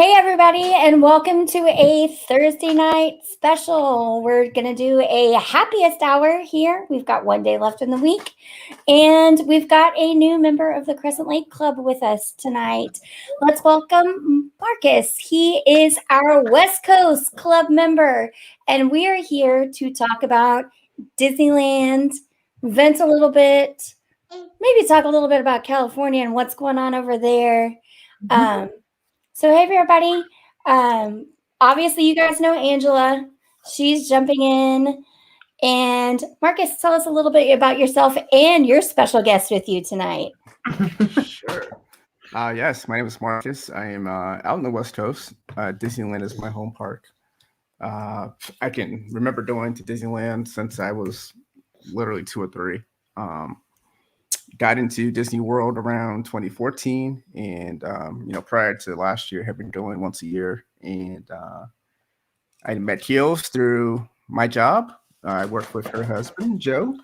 Hey, everybody, and welcome to a Thursday night special. We're going to do a happiest hour here. We've got one day left in the week, and we've got a new member of the Crescent Lake Club with us tonight. Let's welcome Marcus. He is our West Coast Club member, and we are here to talk about Disneyland, vent a little bit, maybe talk a little bit about California and what's going on over there. So hey everybody, obviously you guys know Angela, she's jumping in, and Marcus, tell us a little bit about yourself and your special guest with you tonight. Sure. Yes, my name is Marcus. I am out on the West Coast. Disneyland is my home park. I can remember going to Disneyland since I was literally 2 or 3. Got into Disney World around 2014, and prior to last year, have been going once a year. And I met Keels through my job. I work with her husband, Joe.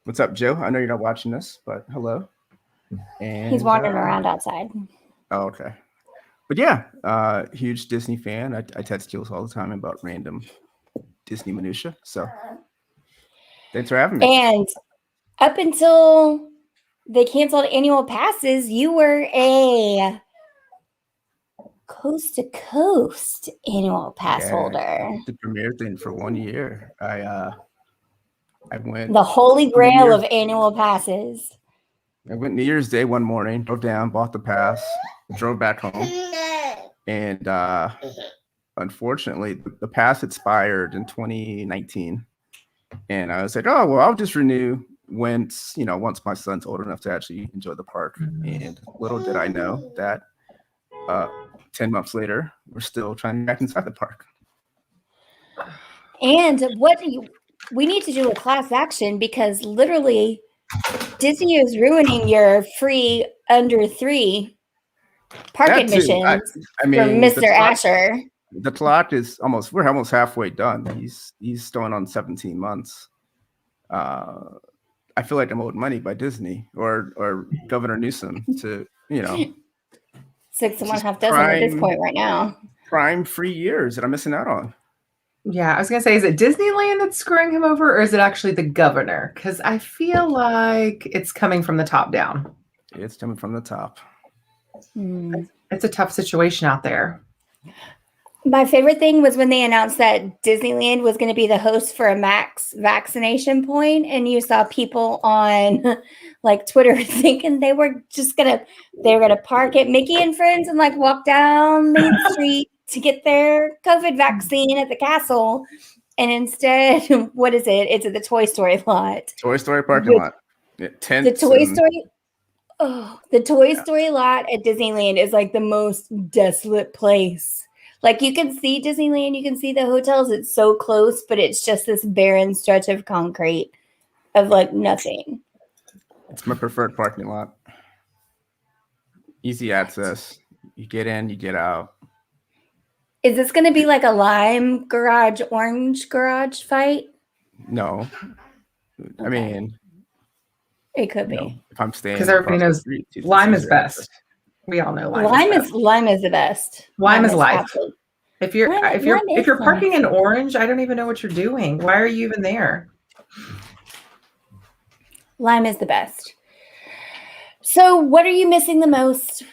What's up, Joe? I know you're not watching this, but hello. And he's wandering around outside. Oh, okay. But yeah, huge Disney fan. I text Keels all the time about random Disney minutia. So thanks for having me. And up until they canceled annual passes, you were a coast to coast annual pass holder. The premier thing for 1 year. I went the holy grail of annual passes. I went New Year's Day one morning, drove down, bought the pass, drove back home, and unfortunately the pass expired in 2019. And I was like, oh well, I'll just renew once my son's old enough to actually enjoy the park. And little did I know that 10 months later, we're still trying to get back inside the park. And we need to do a class action, because literally Disney is ruining your free under 3 park admissions from Mr. Asher. The clock is we're almost halfway done. He's going on 17 months. I feel like I'm owed money by Disney or Governor Newsom to, 6.5 dozen at this point right now. Prime free years that I'm missing out on. Yeah, I was going to say, is it Disneyland that's screwing him over, or is it actually the governor? Because I feel like it's coming from the top down. It's coming from the top. It's a tough situation out there. My favorite thing was when they announced that Disneyland was going to be the host for a max vaccination point, and you saw people on like Twitter thinking they were gonna park at Mickey and Friends and like walk down Main Street to get their COVID vaccine at the castle. And instead, what is it? It's at the Toy Story lot. Toy Story parking lot. Yeah, the Toy Story lot at Disneyland is like the most desolate place. Like, you can see Disneyland, you can see the hotels. It's so close, but it's just this barren stretch of concrete of like nothing. It's my preferred parking lot. Easy access. You get in, you get out. Is this going to be like a lime garage, orange garage fight? No. Okay. I mean, it could be. If I'm staying, because everybody knows lime is best. We all know lime is the best. Lime is life. Absolutely. If you're parking in orange, I don't even know what you're doing. Why are you even there? Lime is the best. So what are you missing the most?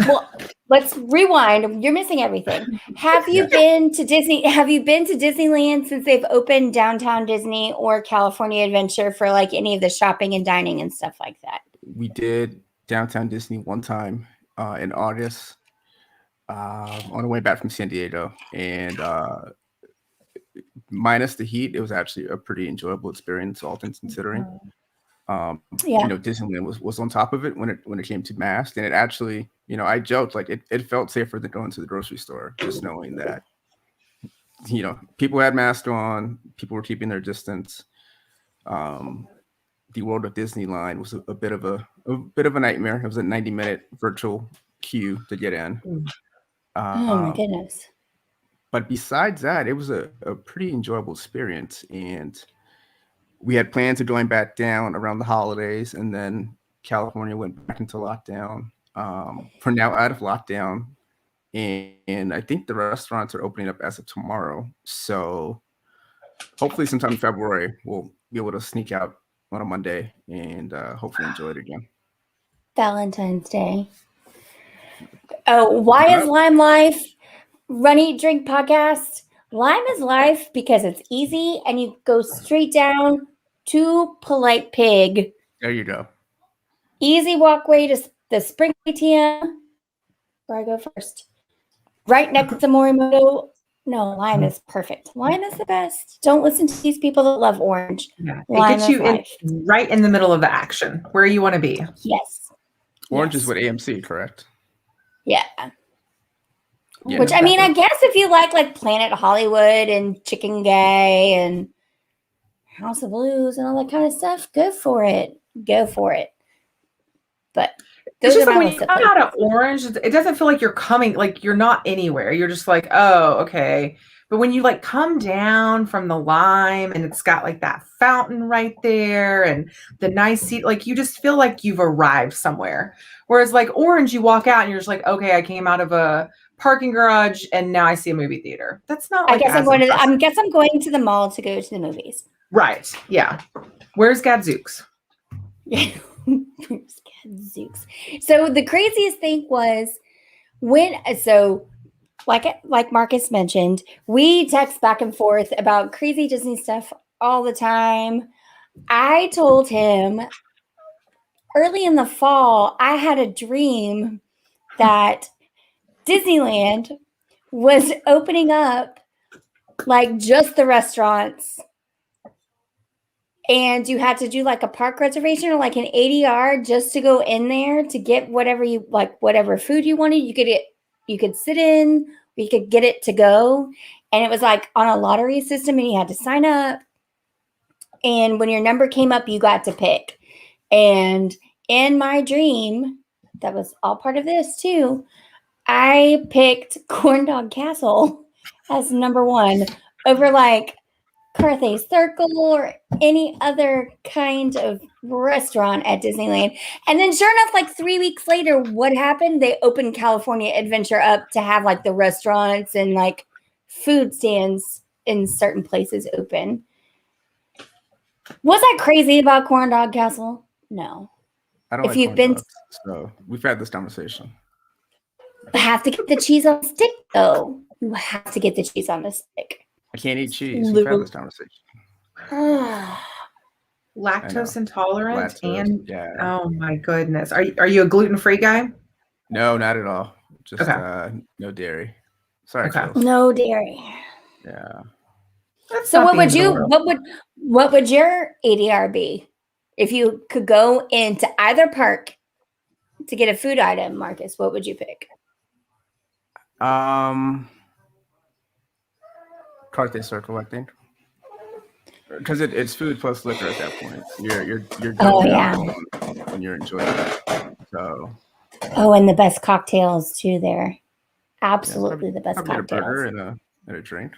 Well, let's rewind. You're missing everything. Have you been to Disneyland since they've opened Downtown Disney or California Adventure for like any of the shopping and dining and stuff like that? We did Downtown Disney one time in August on the way back from San Diego, and minus the heat, it was actually a pretty enjoyable experience, all things considering. Disneyland was on top of it when it came to masks, and it actually, I joked like it felt safer than going to the grocery store, just knowing that people had masks on, people were keeping their distance. The World of Disneyland was a bit of a nightmare. It was a 90-minute virtual queue to get in. Oh my goodness! But besides that, it was a pretty enjoyable experience, and we had plans of going back down around the holidays, and then California went back into lockdown. We're now out of lockdown. and I think the restaurants are opening up as of tomorrow. So hopefully sometime in February, we'll be able to sneak out on a Monday and hopefully enjoy it again. Valentine's Day. Oh, why is Lime Life? Run, Eat, Drink podcast. Lime is life because it's easy and you go straight down to Polite Pig. There you go. Easy walkway to the Spring ATM. Where I go first. Right next to Morimoto. No, Lime is perfect. Lime is the best. Don't listen to these people that love orange. Yeah, Lime it gets you is right in the middle of the action, where you want to be. Yes. Orange is with AMC, correct? Yeah. Yeah, Which, I mean, I guess if you like Planet Hollywood and Chicken Gay and House of Blues and all that kind of stuff, go for it. Go for it. But It's just like when you come out of Orange, it doesn't feel like you're coming, like you're not anywhere. You're just like, oh, okay. But when you like come down from the Lime and it's got like that fountain right there and the nice seat, like you just feel like you've arrived somewhere. Whereas like Orange, you walk out and you're just like, okay, I came out of a parking garage and now I see a movie theater. That's not like I guess I'm going to the mall to go to the movies. Right. Yeah. Where's Gadzooks? Where's Gadzooks? So the craziest thing was like Marcus mentioned, we text back and forth about crazy Disney stuff all the time. I told him early in the fall, I had a dream that Disneyland was opening up like just the restaurants, and you had to do like a park reservation or like an ADR just to go in there to get whatever you like, whatever food you wanted. You could sit in, or you could get it to go, and it was like on a lottery system, and you had to sign up. And when your number came up, you got to pick. And in my dream, that was all part of this too, I picked Corn Dog Castle as number one over like Carthay Circle or any other kind of restaurant at Disneyland. And then sure enough, like 3 weeks later, what happened? They opened California Adventure up to have like the restaurants and like food stands in certain places open. Was I crazy about Corn Dog Castle? No. I don't like corn dogs, so we've had this conversation. Have to get the cheese on the stick, though. You have to get the cheese on the stick. I can't eat cheese. We've had this conversation. Lactose intolerant and yeah. Oh my goodness. Are you a gluten-free guy? No, not at all. Just no dairy. Sorry. Okay. No dairy. Yeah. So what would your ADR be if you could go into either park to get a food item, Marcus? What would you pick? Carthay Circle, I think, because it's food plus liquor at that point. You're when you're enjoying it. So. Oh, and the best cocktails too there. Absolutely the best cocktails. A burger and a drink.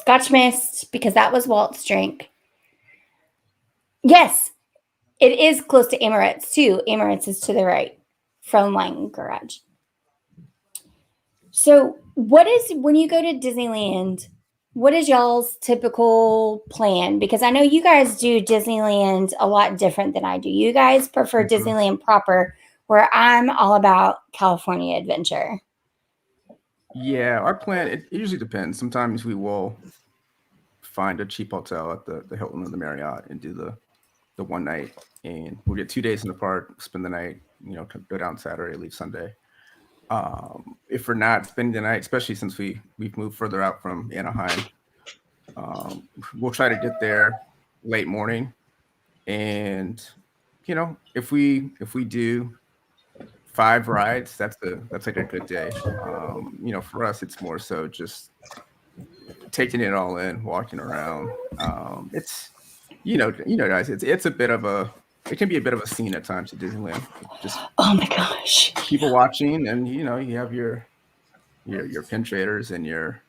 Scotch Mist, because that was Walt's drink. Yes, it is close to Emirates too. Emirates is to the right from Lang Garage. So when you go to Disneyland, what is y'all's typical plan? Because I know you guys do Disneyland a lot different than I do. You guys prefer Disneyland proper, where I'm all about California Adventure. Yeah, our plan, it usually depends. Sometimes we will find a cheap hotel at the Hilton or the Marriott and do the one night. And we'll get 2 days in the park, spend the night, go down Saturday, leave Sunday. If we're not spending the night, especially since we've moved further out from Anaheim, we'll try to get there late morning. And, if we do 5 rides, that's like a good day. For us, it's more so just taking it all in, walking around. It's, guys, it's a bit of it can be a bit of a scene at times at Disneyland. Just oh my gosh, people watching, and you have your pin traders and your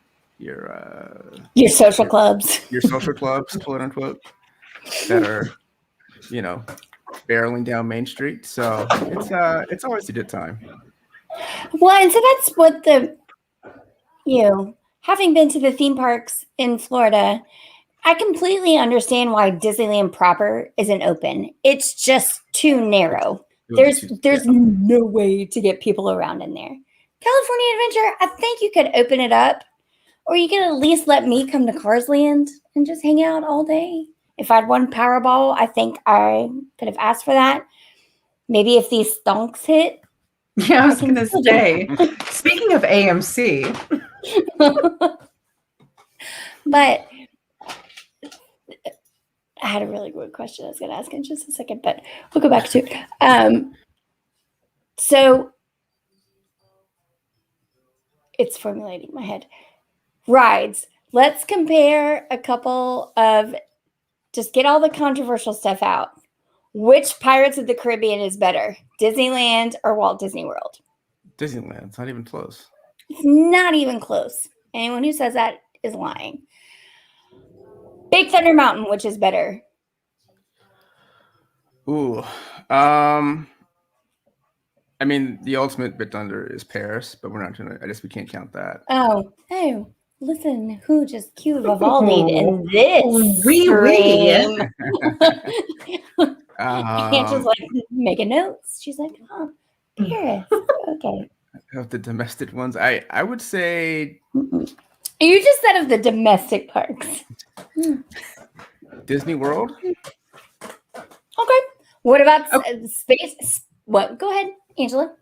social clubs, quote unquote, that are barreling down Main Street. So it's always a good time. Well, and so that's what having been to the theme parks in Florida, I completely understand why Disneyland proper isn't open. It's just too narrow. There's no way to get people around in there. California Adventure, I think you could open it up, or you could at least let me come to Cars Land and just hang out all day. If I'd won Powerball, I think I could have asked for that. Maybe if these stonks hit. Yeah, I was going to say, speaking of AMC. But I had a really good question I was going to ask in just a second, but we'll go back to it. So it's formulating in my head. Rides. Let's compare a couple of, just get all the controversial stuff out. Which Pirates of the Caribbean is better, Disneyland or Walt Disney World? Disneyland. It's not even close. It's not even close. Anyone who says that is lying. Big Thunder Mountain, which is better? Ooh. I mean, the ultimate Big Thunder is Paris, but we're not gonna. I guess we can't count that. Oh, listen, who just cued Vivaldi in this stream? Angela's like making notes. She's like, oh, Paris. Okay. Of the domestic ones, I would say. You just said of the domestic parks. Disney World. Okay. What about space? What? Go ahead, Angela.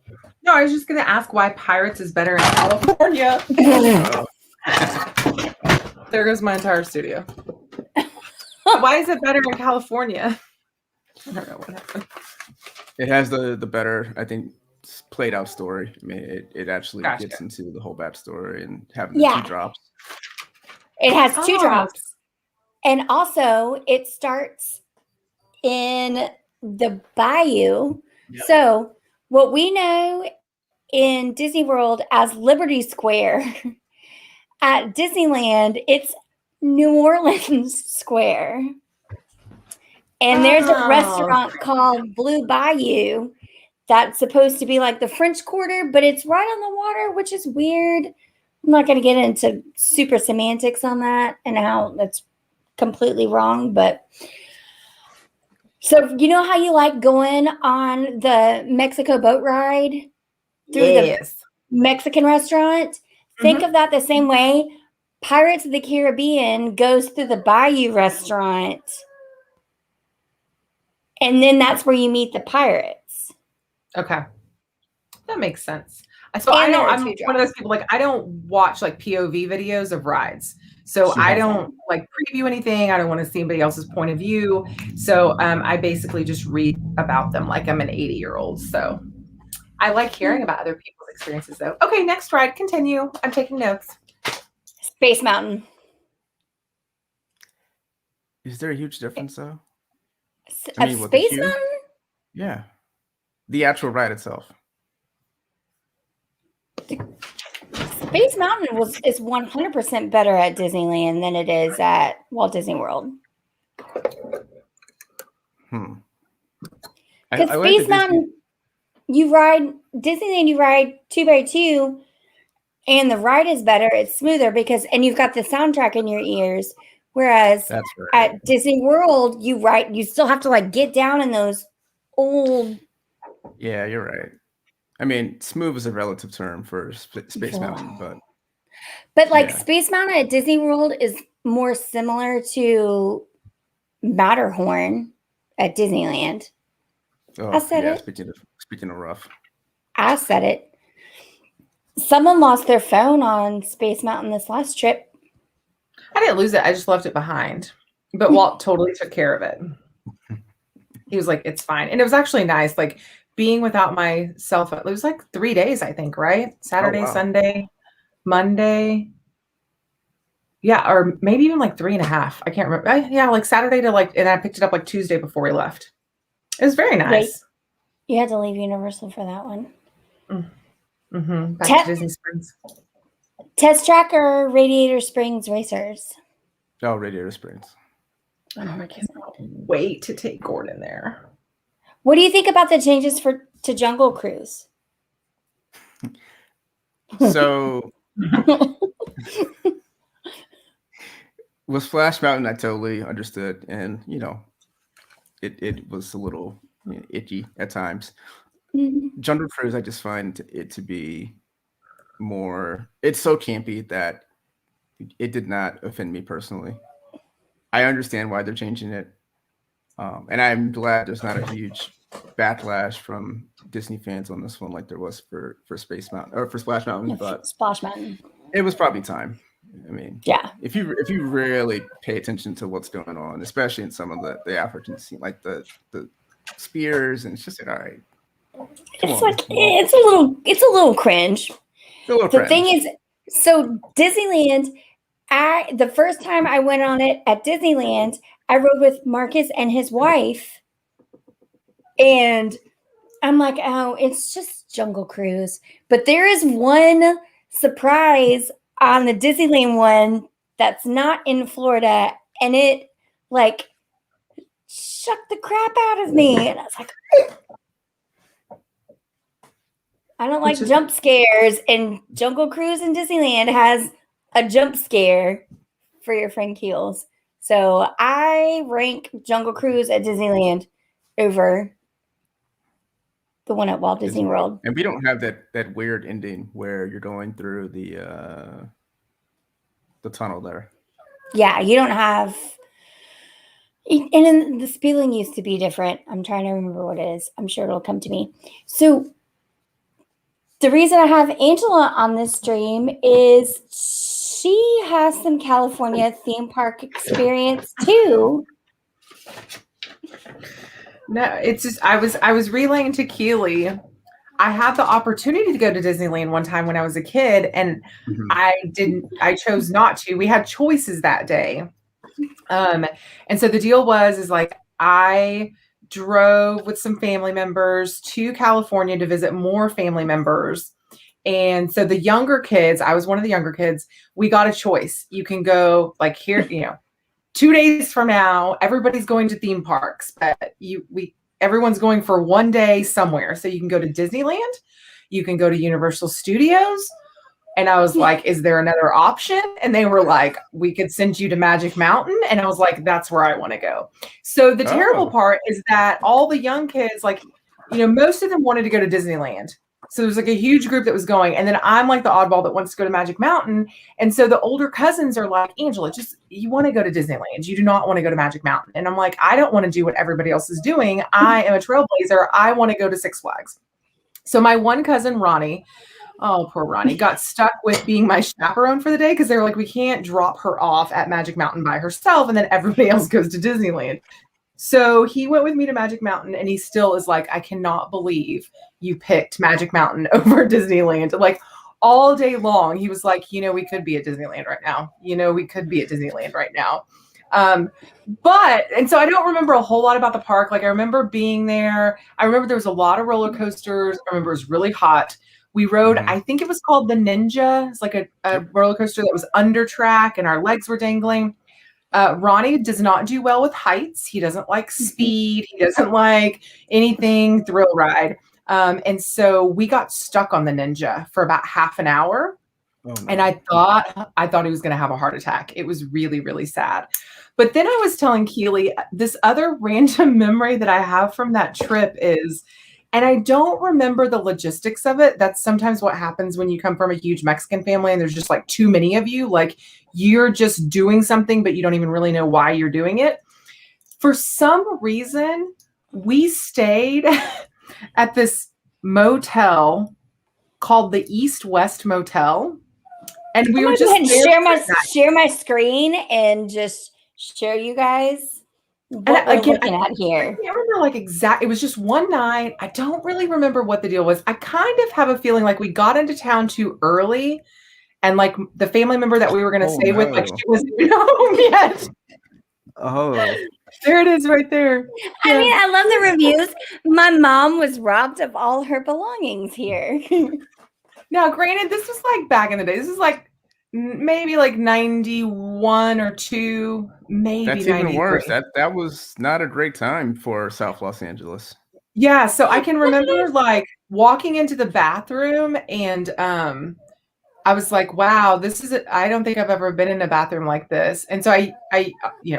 No, I was just going to ask why Pirates is better in California. There goes my entire studio. Why is it better in California? I don't know what happened. It has the better, I think, played out story. I mean, it actually gets into the whole backstory and having the 2 drops. It has 2 drops. And also, it starts in the bayou. Yep. So, what we know in Disney World as Liberty Square, at Disneyland, it's New Orleans Square. And there's a restaurant called Blue Bayou that's supposed to be like the French Quarter, but it's right on the water, which is weird. I'm not going to get into super semantics on that and how that's completely wrong. But so you know how you like going on the Mexico boat ride through the Mexican restaurant? Think of that the same way. Pirates of the Caribbean goes through the Bayou restaurant. And then that's where you meet the pirates. Okay. That makes sense. So I'm one of those people, like, I don't watch like POV videos of rides. So I don't like preview anything. I don't want to see anybody else's point of view. So I basically just read about them like I'm an 80-year-old. So I like hearing about other people's experiences though. Okay, next ride, continue. I'm taking notes. Space Mountain. Is there a huge difference though? Space Mountain? Yeah. The actual ride itself. Space Mountain is 100% better at Disneyland than it is at Walt Disney World. Because Space Mountain, Disneyland, you ride 2x2, and the ride is better. It's smoother and you've got the soundtrack in your ears. Whereas at Disney World, you still have to like get down in those old. Yeah, you're right. I mean, smooth is a relative term for Space Mountain, but like Space Mountain at Disney World is more similar to Matterhorn at Disneyland. Oh, I said it. Speaking of rough, I said it. Someone lost their phone on Space Mountain this last trip. I didn't lose it. I just left it behind. But Walt totally took care of it. He was like, it's fine. And it was actually nice. Like being without my cell phone. It was like 3 days, I think, right? Saturday, Sunday, Monday. Yeah, or maybe even like 3.5. I can't remember. Yeah, like Saturday to and I picked it up like Tuesday before we left. It was very nice. You had to leave Universal for that one. Back to Disney Springs. Test Track or Radiator Springs Racers? Oh, Radiator Springs. I cannot wait to take Gordon there. What do you think about the changes to Jungle Cruise? So with Splash Mountain, I totally understood, and it was a little itchy at times. Jungle Cruise, I just find it to be more. It's so campy that it did not offend me personally. I understand why they're changing it, and I'm glad there's not a huge backlash from Disney fans on this one like there was for Space Mountain or for Splash Mountain. But Splash Mountain, it was probably time. I mean, yeah. If you really pay attention to what's going on, especially in some of the African scene, like the spears, and it's just like, all right. It's a little cringe. The thing is, so Disneyland, the first time I went on it at Disneyland, I rode with Marcus and his wife, and I'm like, oh, it's just Jungle Cruise. But there is one surprise on the Disneyland one that's not in Florida, and it like shook the crap out of me. And I was like, I don't like jump scares, and Jungle Cruise in Disneyland has a jump scare for your friend Keels. So I rank Jungle Cruise at Disneyland over the one at Walt Disney World. And we don't have that weird ending where you're going through the tunnel there. Yeah, you don't have. And then the spelling used to be different. I'm trying to remember what it is. I'm sure it'll come to me. So the reason I have Angela on this stream is she has some California theme park experience too. No, it's just I was relaying to Keely. I had the opportunity to go to Disneyland one time when I was a kid, and I chose not to. We had choices that day. And so the deal is like I drove with some family members to California to visit more family members. And so the younger kids, I was one of the younger kids, we got a choice. You can go like here, 2 days from now, everybody's going to theme parks, but everyone's going for 1 day somewhere. So you can go to Disneyland, you can go to Universal Studios. And I was like, is there another option? And they were like, we could send you to Magic Mountain. And I was like, that's where I want to go. So the terrible part is that all the young kids, most of them wanted to go to Disneyland. So there was like a huge group that was going. And then I'm like the oddball that wants to go to Magic Mountain. And so the older cousins are like, Angela, you want to go to Disneyland. You do not want to go to Magic Mountain. And I'm like, I don't want to do what everybody else is doing. I am a trailblazer. I want to go to Six Flags. So my one cousin, Ronnie, oh, poor Ronnie, got stuck with being my chaperone for the day because they were like, we can't drop her off at Magic Mountain by herself. And then everybody else goes to Disneyland. So he went with me to Magic Mountain, and he still is like, I cannot believe you picked Magic Mountain over Disneyland. Like all day long, he was like, we could be at Disneyland right now. We could be at Disneyland right now. And so I don't remember a whole lot about the park. Like I remember being there. I remember there was a lot of roller coasters. I remember it was really hot. We rode, I think it was called the Ninja. It's like a roller coaster that was under track and our legs were dangling. Ronnie does not do well with heights. He doesn't like speed. He doesn't like anything thrill ride. And so we got stuck on the Ninja for about half an hour. Oh, no. And I thought he was going to have a heart attack. It was really, really sad. But then I was telling Keely, this other random memory that I have from that trip is, and I don't remember the logistics of it. That's sometimes what happens when you come from a huge Mexican family and there's just like too many of you. Like you're just doing something, but you don't even really know why you're doing it. For some reason, we stayed at this motel called the East West Motel. And we were just share my screen and just show you guys what we're looking at here. I can't remember it was just one night. I don't really remember what the deal was. I kind of have a feeling like we got into town too early, and like the family member that we were going to stay with, like she wasn't home yet. Oh, there it is right there. I mean, I love the reviews. My mom was robbed of all her belongings here. Now, granted, this was like back in the day. This is like maybe like 91 or 2, maybe. That's even worse. That was not a great time for South Los Angeles. Yeah, so I can remember like walking into the bathroom and I was like, wow, I don't think I've ever been in a bathroom like this. And so I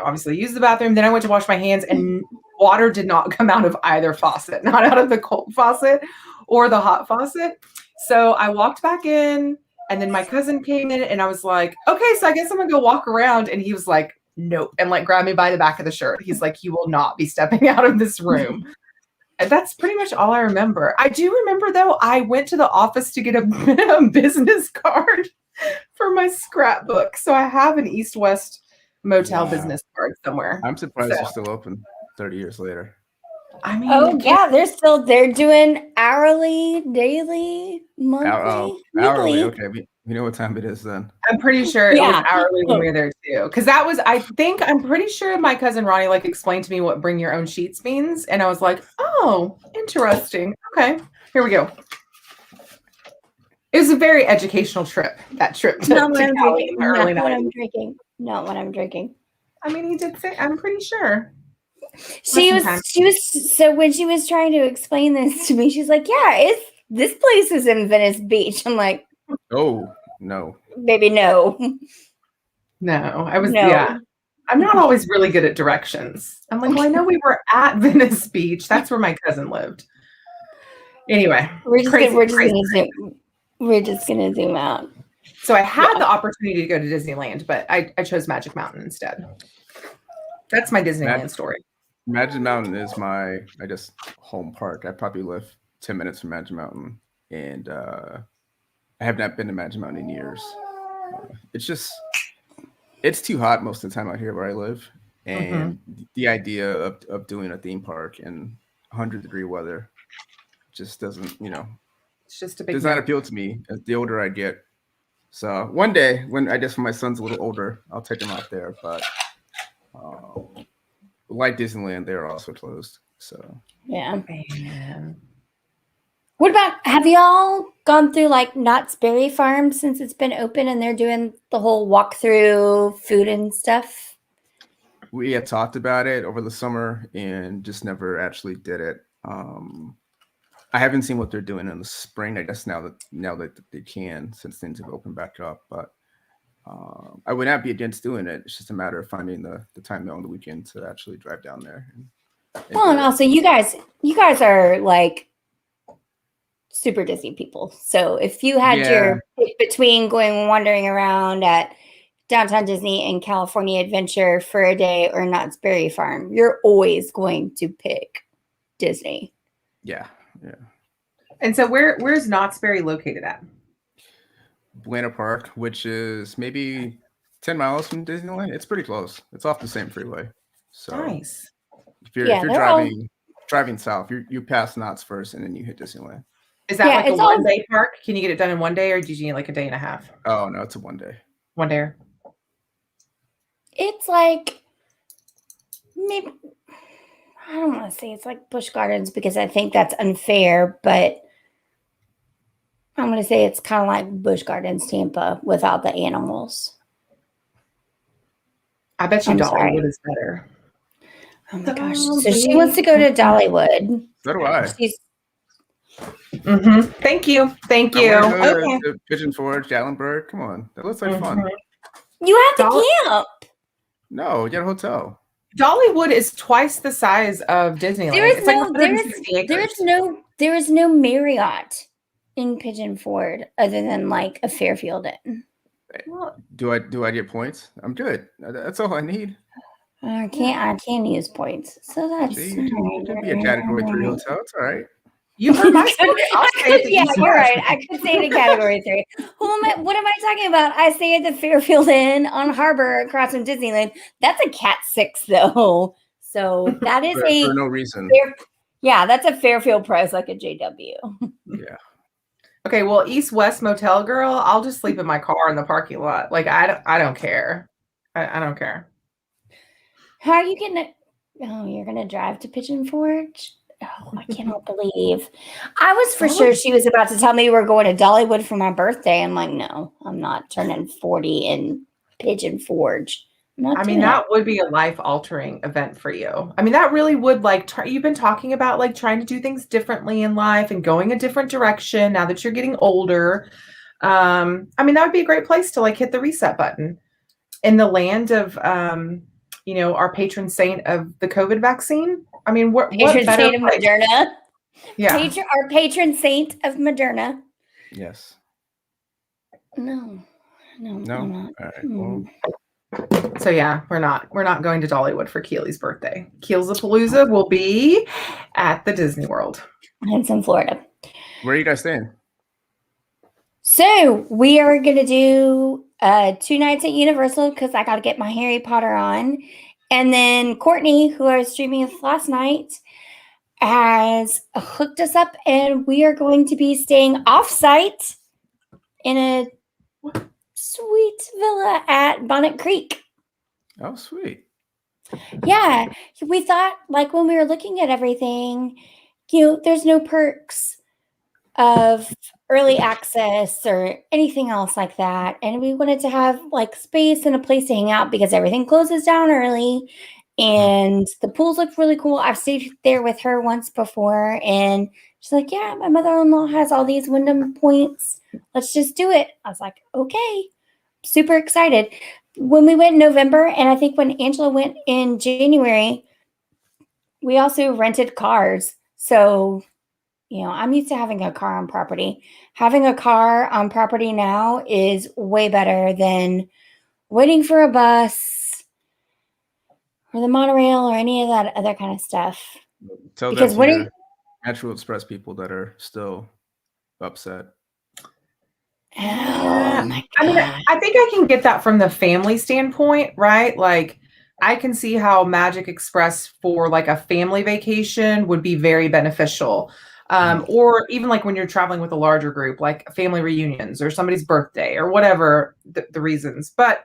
obviously used the bathroom. Then I went to wash my hands and water did not come out of either faucet, not out of the cold faucet or the hot faucet. So I walked back in and then my cousin came in and I was like, okay, so I guess I'm gonna go walk around. And he was like, nope. And like grabbed me by the back of the shirt. He's like, you will not be stepping out of this room. And that's pretty much all I remember. I do remember, though, I went to the office to get a business card for my scrapbook. So I have an East-West Motel business card somewhere. I'm surprised they're still open 30 years later. I mean, oh yeah, they're doing hourly, daily, monthly, hourly. Okay, we know what time it is then. I'm pretty sure it was hourly when we were there too. Because I'm pretty sure my cousin Ronnie like explained to me what bring your own sheets means. And I was like, oh, interesting. Okay, here we go. It was a very educational trip, that trip to Cali in the early 90s. Not what I'm drinking. I mean, he did say, I'm pretty sure. She was so when she was trying to explain this to me, she's like, yeah, this place is in Venice Beach. I'm like, oh no, baby, no. Yeah. I'm not always really good at directions. I'm like, well, I know we were at Venice Beach. That's where my cousin lived. Anyway, we're just gonna zoom out. So I had the opportunity to go to Disneyland, but I chose Magic Mountain instead. That's my Disneyland story. Magic Mountain is my home park. I probably live 10 minutes from Magic Mountain, and I have not been to Magic Mountain in years. It's too hot most of the time out here where I live, and the idea of doing a theme park in 100-degree weather just doesn't, it's just a big. Does not appeal to me as the older I get. So one day, when my son's a little older, I'll take him out there. But like Disneyland, they're also closed. So yeah. Man. What about, have y'all gone through like Knott's Berry Farm since it's been open and they're doing the whole walkthrough food and stuff? We had talked about it over the summer and just never actually did it. I haven't seen what they're doing in the spring. I guess now that they can, since things have opened back up. But I would not be against doing it. It's just a matter of finding the time on the weekend to actually drive down there. And also you guys are like super Disney people. So if you had your pick between wandering around at Downtown Disney and California Adventure for a day or Knott's Berry Farm, you're always going to pick Disney. Yeah. And so where's Knott's Berry located at? Buena Park, which is maybe 10 miles from Disneyland. It's pretty close. It's off the same freeway. So nice. If you're driving south, you pass Knott's first and then you hit Disneyland. Is that like a one-day park? Can you get it done in one day, or do you need like a day and a half? Oh no, it's a 1 day. 1 day. It's like maybe, I don't want to say it's like Busch Gardens because I think that's unfair, but I'm going to say it's kind of like Busch Gardens Tampa without the animals. I bet you Dollywood is better. Oh my gosh. So she wants to go to Dollywood. So do I. Thank you. Okay. Pigeon Forge, Gatlinburg. Come on. That looks like fun. You have to camp. No, you got a hotel. Dollywood is twice the size of Disneyland. There is no Marriott in Pigeon Forge other than like a Fairfield Inn. Well, do I get points? I'm good. That's all I need. I can't use points. So that's it could be a category 3 hotel. It's all right. You heard my story. Yeah, you're right. I could say it in category 3. What am I talking about? I stay at the Fairfield Inn on Harbor across from Disneyland. That's a Cat 6 though. So that is for no reason. That's a Fairfield price, like a JW. Yeah. Okay, well, East-West Motel girl, I'll just sleep in my car in the parking lot. Like I don't care. I don't care. How are you gonna? Oh, you're gonna drive to Pigeon Forge? Oh, I cannot believe. I was for sure she was about to tell me we're going to Dollywood for my birthday. I'm like, no, I'm not turning 40 in Pigeon Forge. Not I mean, doing that it. would be a life-altering event for you. I mean, that really would you've been talking about like trying to do things differently in life and going a different direction now that you're getting older. I mean, that would be a great place to like hit the reset button in the land of, our patron saint of the COVID vaccine. I mean, what Patron better saint of place? Moderna. Yeah. Our patron saint of Moderna. Yes. No. No. I'm not. All right. Well, So yeah, we're not going to Dollywood for Keely's birthday. Keelzapalooza will be at the Disney World. It's in Florida. where are you guys staying? So we are going to do 2 nights at Universal because I got to get my Harry Potter on. And then Courtney, who I was streaming with last night, has hooked us up, and we are going to be staying off-site in a sweet villa at Bonnet Creek. Oh, sweet. Yeah, we thought, like, when we were looking at everything, there's no perks of early access or anything else like that. And we wanted to have like space and a place to hang out because everything closes down early. And the pools look really cool. I've stayed there with her once before, and she's like, yeah, my mother-in-law has all these Wyndham points. Let's just do it. I was like, okay, super excited. When we went in November, and I think when Angela went in January, we also rented cars. So, I'm used to having a car on property. Having a car on property now is way better than waiting for a bus or the monorail or any of that other kind of stuff. Tell Because that to your Natural Express people that are still upset. Oh my I mean, God. I think I can get that from the family standpoint, right? Like, I can see how Magic Express for like a family vacation would be very beneficial. Or even like when you're traveling with a larger group, like family reunions or somebody's birthday or whatever the reasons. But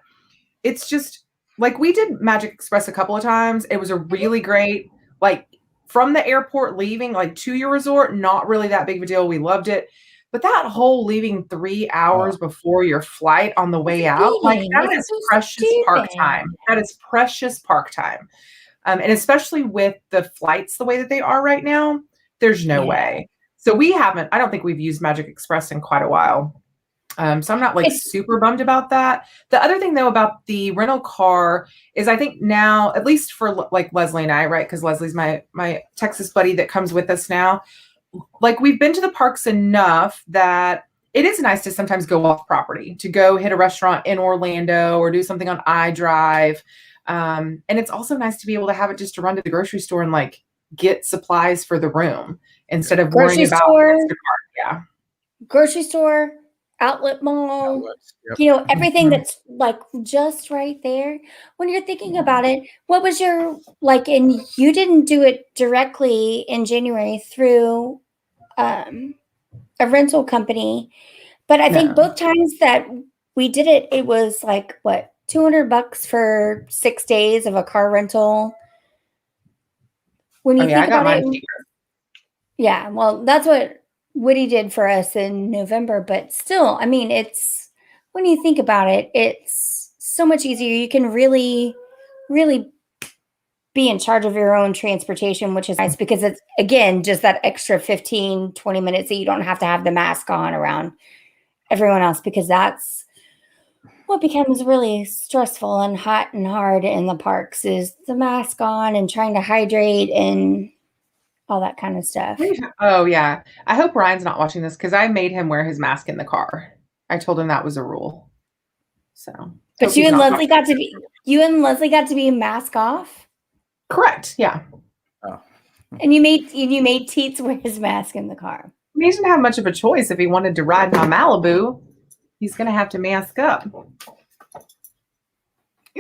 it's just like we did Magic Express a couple of times. It was a really great, like from the airport leaving, like to your resort, not really that big of a deal. We loved it. But that whole leaving 3 hours before your flight on the way out, like that is precious park time. That is precious park time. And especially with the flights the way that they are right now, there's no way. So I don't think we've used Magic Express in quite a while. So I'm not like super bummed about that. The other thing though about the rental car is I think now, at least for like Leslie and I, right? Because Leslie's my Texas buddy that comes with us now. Like we've been to the parks enough that it is nice to sometimes go off property, to go hit a restaurant in Orlando or do something on iDrive. And it's also nice to be able to have it just to run to the grocery store and like get supplies for the room instead of worrying about grocery store, outlet mall, everything that's like just right there. When you're thinking about it, what was your like, and you didn't do it directly in January through a rental company, but I think both times that we did it, it was like what, $200 for 6 days of a car rental. When you think about it, yeah, well, that's what Woody did for us in November, but still, I mean, it's when you think about it, it's so much easier. You can really, really be in charge of your own transportation, which is nice because it's, again, just that extra 15, 20 minutes that you don't have to have the mask on around everyone else, because that's what becomes really stressful and hot and hard in the parks is the mask on and trying to hydrate and all that kind of stuff. Oh yeah. I hope Ryan's not watching this because I made him wear his mask in the car. I told him that was a rule. So, but you and Leslie got to be mask off. Correct. Yeah. Oh. And you made Teets wear his mask in the car. He doesn't have much of a choice if he wanted to ride my Malibu. He's going to have to mask up.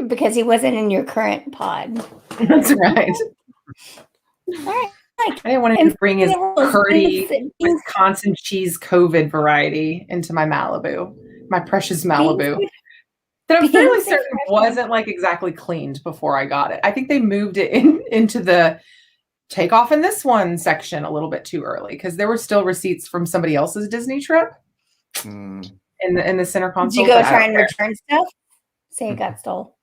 Because he wasn't in your current pod. That's right. All right. I didn't want him to bring his curdy Wisconsin cheese COVID variety into my Malibu, my precious Malibu. That I'm fairly certain wasn't like exactly cleaned before I got it. I think they moved it into the take off in this one section a little bit too early because there were still receipts from somebody else's Disney trip in the center console. Did you go try and return stuff? Say it got stole.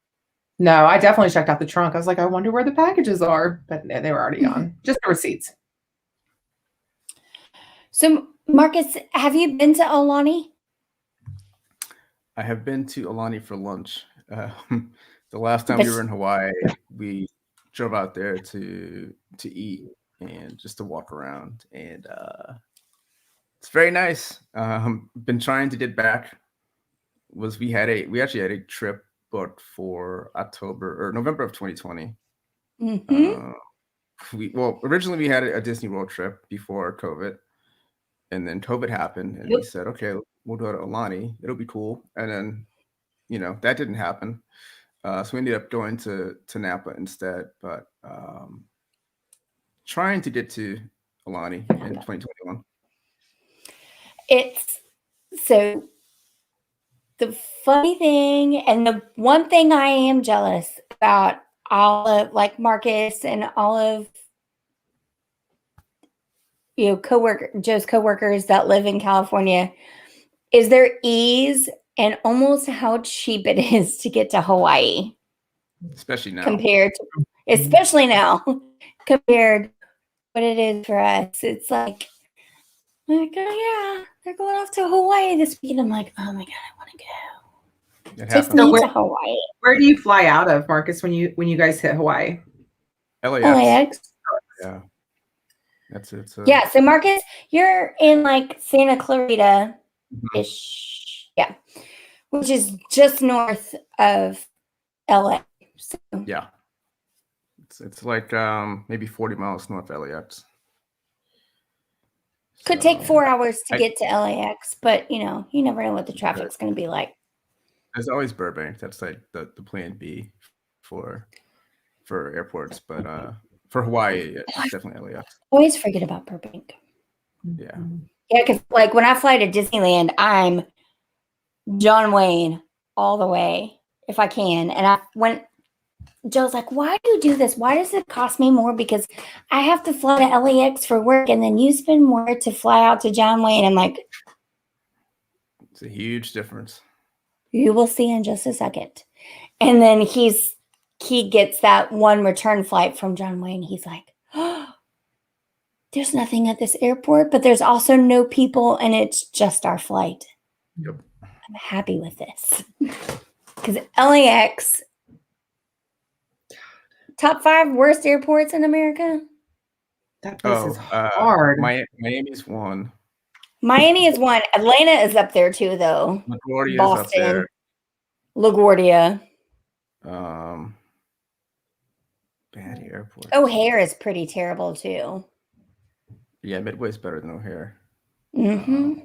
No, I definitely checked out the trunk. I was like, I wonder where the packages are, but they were already gone. Just the receipts. So, Marcus, have you been to Aulani? I have been to Aulani for lunch. The last time we were in Hawaii, we drove out there to eat and just to walk around, and it's very nice. Been trying to get back. We actually had a trip booked for October or November of 2020. Originally we had a Disney World trip before COVID, and then COVID happened, and we said, okay, we'll go to Aulani. It'll be cool. And then, that didn't happen. So we ended up going to Napa instead, but trying to get to Aulani in 2021. It's so the funny thing, and the one thing I am jealous about all of like Marcus and all of Joe's coworkers that live in California is their ease and almost how cheap it is to get to Hawaii. Especially now. Compared to what it is for us. It's like, oh yeah, they're going off to Hawaii this week. And I'm like, oh my God, I want to go. Take me to Hawaii. Where do you fly out of, Marcus, when you guys hit Hawaii? LAX. Yeah. That's it. Yeah. So Marcus, you're in like Santa Clarita-ish. Yeah. Which is just north of LA. So. Yeah. It's like maybe 40 miles north of LAX. Could take 4 hours to get to LAX, but you never know what the traffic's going to be like. There's always Burbank. That's like the plan B for airports, but for Hawaii, it's definitely LAX. Always forget about Burbank. Yeah. Yeah, because like when I fly to Disneyland, I'm John Wayne all the way if I can. And when Joe's like, why do you do this? Why does it cost me more? Because I have to fly to LAX for work and then you spend more to fly out to John Wayne. I'm like, it's a huge difference. You will see in just a second. And then he gets that one return flight from John Wayne. He's like, oh, there's nothing at this airport, but there's also no people and it's just our flight. Yep. I'm happy with this. Because LAX, top 5 worst airports in America? That place is hard. Miami's one. Miami is one. Atlanta is up there too, though. LaGuardia Boston, is up there. LaGuardia. Bad airport. O'Hare is pretty terrible too. Yeah, Midway's better than O'Hare. Mm-hmm.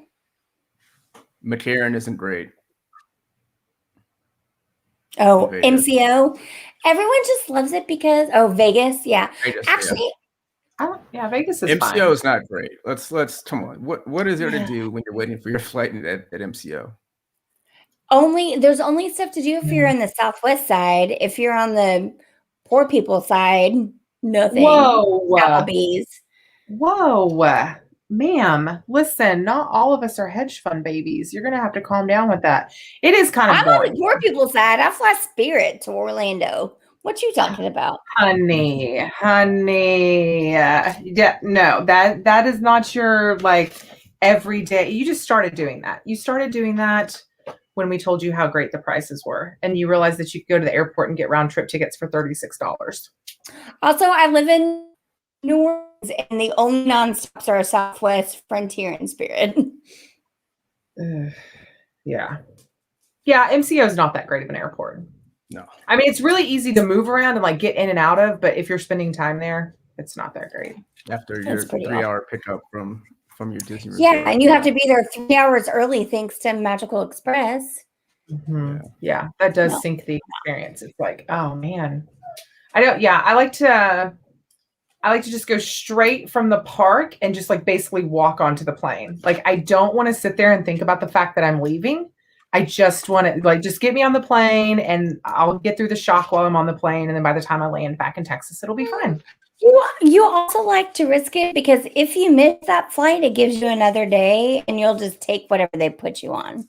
McCarran isn't great. Oh, MCO. Everyone just loves it because Vegas. Yeah. Vegas, actually. Yeah, Vegas is MCO fine. is not great. Let's come on. What is there to do when you're waiting for your flight at MCO? There's only stuff to do if you're on the Southwest side. If you're on the poor people side, nothing. Whoa. Applebee's. Whoa. Ma'am, listen, not all of us are hedge fund babies. You're going to have to calm down with that. It is kind of I'm boring. on the poor people side. I fly Spirit to Orlando. What you talking about? Honey. Yeah, no, that is not your like everyday. You just started doing that. You started doing that when we told you how great the prices were. And you realized that you could go to the airport and get round trip tickets for $36. Also, I live in New Orleans and the only nonstops are Southwest, Frontier, and Spirit. Yeah. Yeah, MCO is not that great of an airport. No. I mean, it's really easy to move around and like get in and out of, but if you're spending time there, it's not that great. After your 3-hour pickup from your Disney resort. Yeah, and you have to be there 3 hours early thanks to Magical Express. Mm-hmm. Yeah, that does sink the experience. It's like, oh man. I like to just go straight from the park and just like basically walk onto the plane. Like I don't want to sit there and think about the fact that I'm leaving. I just want to like just get me on the plane and I'll get through the shock while I'm on the plane. And then by the time I land back in Texas, it'll be fine. You also like to risk it because if you miss that flight, it gives you another day and you'll just take whatever they put you on.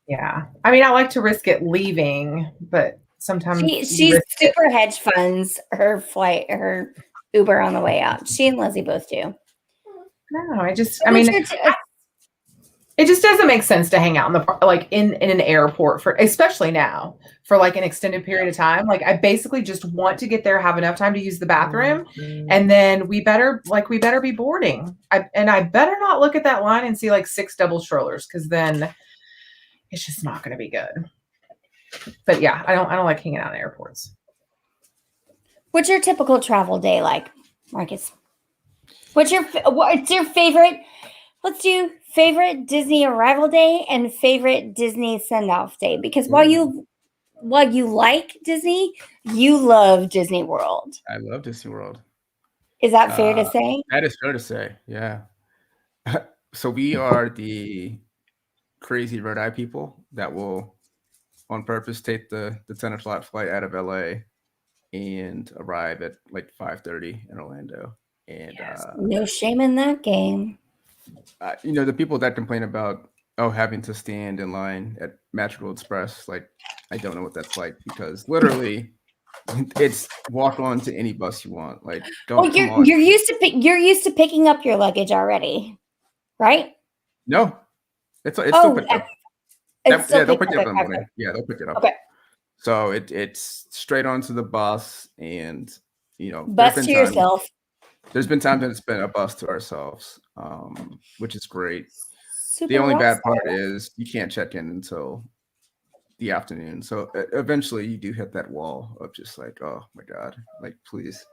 Yeah. I mean, I like to risk it leaving, but sometimes she's super hedge funds her Uber on the way out. She and Leslie both do. No, it just doesn't make sense to hang out in the like in an airport for, especially now, for like an extended period of time. Like I basically just want to get there, have enough time to use the bathroom, and then we better be boarding. I better not look at that line and see like 6 double strollers, because then it's just not going to be good. But yeah, I don't like hanging out in airports. What's your typical travel day like, Marcus? What's your favorite? Let's do favorite Disney arrival day and favorite Disney send-off day, because while you like Disney, you love Disney World. I love Disney World. Is that fair to say? That is fair to say, yeah. So we are the crazy red-eye people that will on purpose take the 10 o'clock flight out of LA and arrive at like 5:30 in Orlando. And no shame in that game. The people that complain about having to stand in line at Magical Express, like I don't know what that's like, because literally it's walk on to any bus you want. Like you're used to picking up your luggage already, right? No, it's still picked up. They'll pick it up in the morning. Okay. Yeah, they'll pick it up. Okay. So it's straight onto the bus, and bus to yourself. There's been times that it's been a bus to ourselves, which is great. Super the only bad part is you can't check in until the afternoon. So eventually you do hit that wall of just like, oh my God, like please.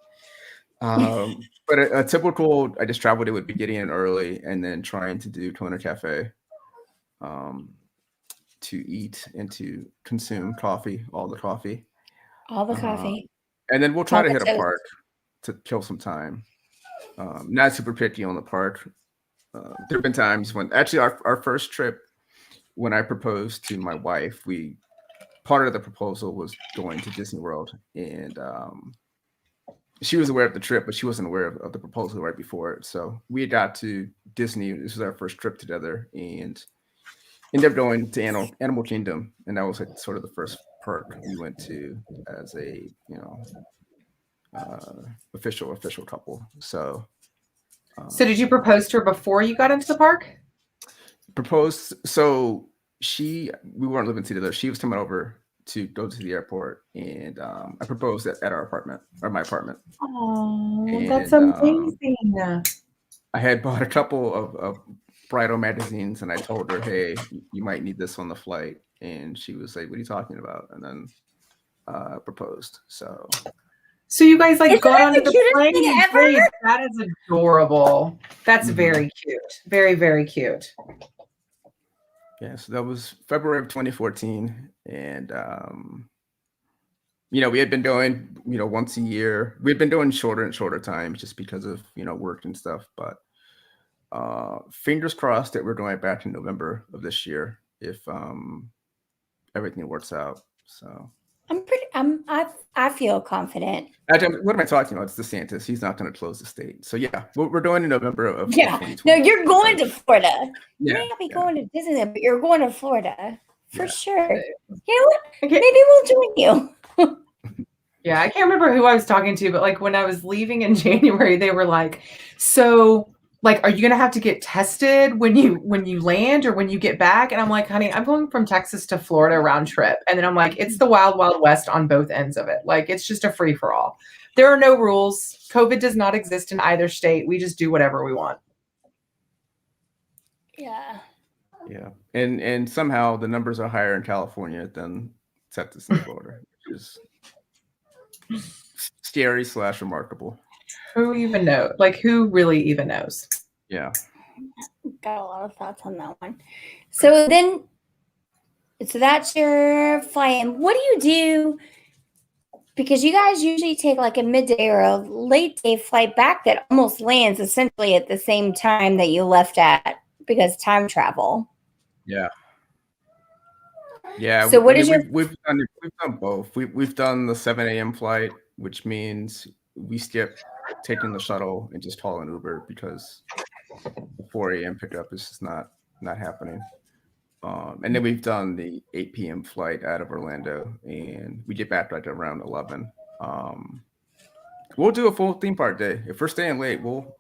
But a typical, I just traveled, it would be getting in early and then trying to do Corner Cafe to eat and to consume coffee, all the coffee. And then we'll try to hit a park to kill some time. Not super picky on the park. There have been times when actually our first trip, when I proposed to my wife, part of the proposal was going to Disney World, and she was aware of the trip, but she wasn't aware of the proposal right before it. So we got to Disney. This was our first trip together, and ended up going to Animal Kingdom, and that was like sort of the first park we went to as a official couple. So did you propose to her before you got into the park? Proposed. So we weren't living together. She was coming over to go to the airport, and I proposed at our apartment, or my apartment. Oh, that's amazing. I had bought a couple of bridal magazines, and I told her, hey, you might need this on the flight. And she was like, what are you talking about? And then proposed. So you guys like got onto the plane? That is adorable. That's very cute. Very, very cute. Yeah, so that was February of 2014. And, we had been doing, once a year. We had been doing shorter and shorter times just because of, work and stuff. But fingers crossed that we're going back in November of this year if everything works out. So I feel confident. What am I talking about? It's DeSantis. He's not going to close the state. So yeah, we're doing in November of 2020. No, you're going to Florida. You may not be going to Disneyland, but you're going to Florida for sure. You know what? Maybe we'll join you. Yeah, I can't remember who I was talking to, but like when I was leaving in January, they were like, so like, are you going to have to get tested when you land or when you get back? And I'm like, honey, I'm going from Texas to Florida round trip. And then I'm like, it's the wild, wild west on both ends of it. Like, it's just a free for all. There are no rules. COVID does not exist in either state. We just do whatever we want. Yeah. Yeah. And somehow the numbers are higher in California than Texas and Florida, which is scary / remarkable. Who even knows? Like, who really even knows? Yeah. Got a lot of thoughts on that one. So that's your fly-in. What do you do? Because you guys usually take like a midday or a late day flight back that almost lands essentially at the same time that you left at, because time travel. Yeah. Yeah. So we've done both. We've done the 7 a.m. flight, which means we skip taking the shuttle and just call an Uber because the 4 a.m. pickup is just not happening. And then we've done the 8 p.m. flight out of Orlando, and we get back like around 11. We'll do a full theme park day. If we're staying late, we'll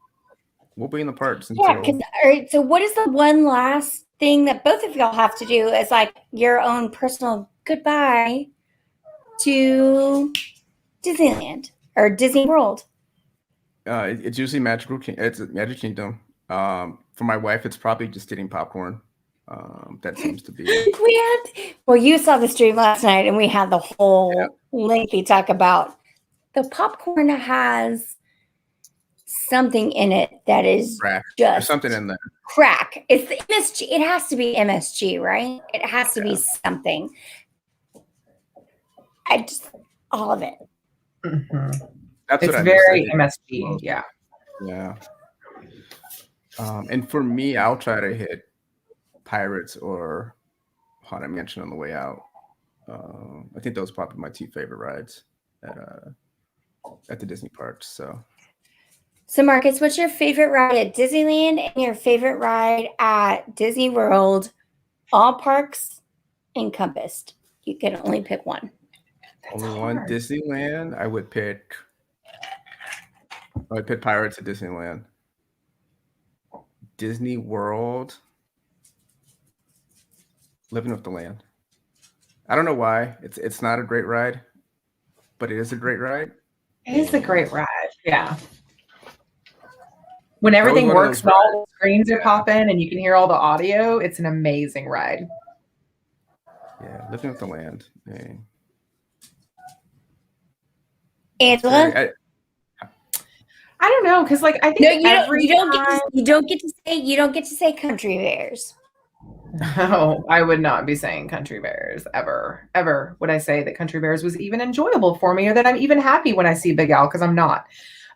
be in the parks until. Yeah. All right. So, what is the one last thing that both of y'all have to do as like your own personal goodbye to Disneyland or Disney World? It's usually It's Magic Kingdom. For my wife, it's probably just eating popcorn. That seems to be. Well, you saw the stream last night, and we had the whole lengthy talk about the popcorn has something in it that is crack. Just There's something in there. Crack. It's the MSG. It has to be MSG, right? It has to be something. All of it. Mm-hmm. It's very MSG. Yeah. Yeah. And for me, I'll try to hit Pirates or Haunted Mansion on the way out. I think those are probably my two favorite rides at the Disney parks. So Marcus, what's your favorite ride at Disneyland and your favorite ride at Disney World? All parks encompassed. You can only pick one. Only one. Disneyland, I would pick Pirates at Disneyland. Disney World, Living with the Land. I don't know why. It's not a great ride, but it is a great ride. It is a great ride. Yeah. When everything works and all the screens are popping and you can hear all the audio, it's an amazing ride. Yeah, Living with the Land. Dang. Angela? I don't know, because like I think you don't get to say Country Bears. No, I would not be saying Country Bears ever. Ever would I say that Country Bears was even enjoyable for me or that I'm even happy when I see Big Al, because I'm not.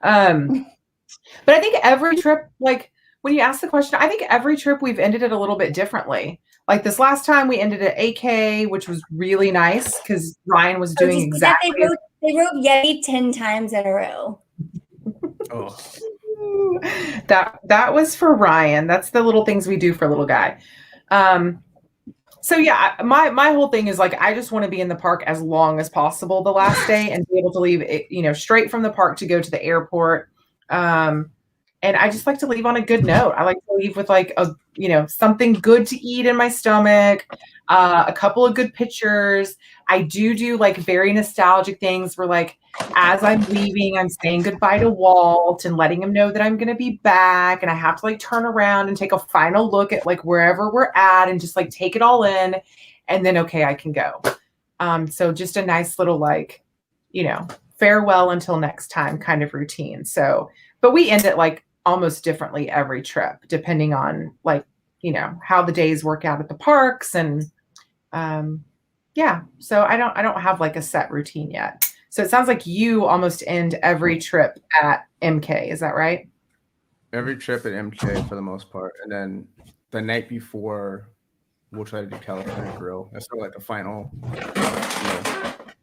But I think every trip, like when you ask the question, I think every trip we've ended it a little bit differently. Like this last time we ended at AK, which was really nice because Ryan was doing exactly. They wrote Yeti 10 times in a row. Oh. That was for Ryan. That's the little things we do for little guy. So yeah, my whole thing is like I just want to be in the park as long as possible the last day and be able to leave straight from the park to go to the airport. And I just like to leave on a good note. I like to leave with like something good to eat in my stomach, a couple of good pictures. I do like very nostalgic things where like as I'm leaving, I'm saying goodbye to Walt and letting him know that I'm going to be back. And I have to like turn around and take a final look at like wherever we're at and just like take it all in. And then, okay, I can go. So just a nice little like, farewell until next time kind of routine. So, but we end it like almost differently every trip, depending on like, how the days work out at the parks. And yeah, so I don't have like a set routine yet. So it sounds like you almost end every trip at MK. Is that right? Every trip at MK for the most part. And then the night before, we'll try to do California Grill. That's sort of like the